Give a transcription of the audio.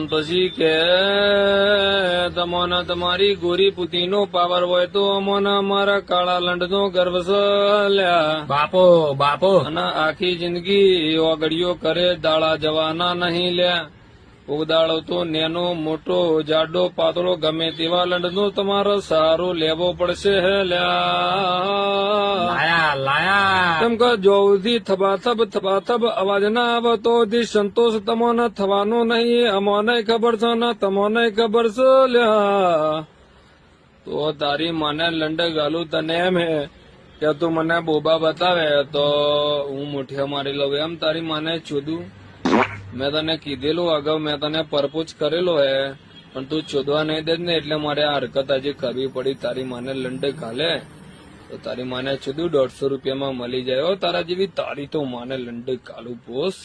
સંતોષી કે તમોને તમારી ગોરી પુતીનો પાવર હોય તો અમોને અમારા કાળા લંડનો ગર્વ છે લ્યા. બાપો બાપો અને આખી જિંદગી ઓગળીઓ કરે દાડા જવાના નહીં લ્યા. ઉગદાળો તો નેનો મોટો જાડો પાતળો ગમે તેવા લંડનો તમારો સહારો લેવો પડશે હે લ્યા. લાયા લાયા કેમ કે જોથી થબાથબ અવાજ ના આવે તો સંતોષ તમોને થવાનો નહીં. અમોને ખબર છે ને તમોને ખબર છે લ્યા. તો તારી મને લંડ ગાલું તને એમ હે કે તું મને બોબા બતાવે તો હું મુઠ્ઠીઓ મારી લઉં એમ તારી માને ચોદું. મેં તને કીધેલું અગાઉ, મેં તને પરપોચ કરેલો હે પણ તું ચોદવા નહીં દે ને એટલે મારે આ હરકત આજે કરવી પડી. તારી માને લંડ ઘાલે તો તારી માને ચોદું 150 રૂપિયામાં મળી જાય. તારા જેવી તારી તો માને લંડ ઘાલું પોસ.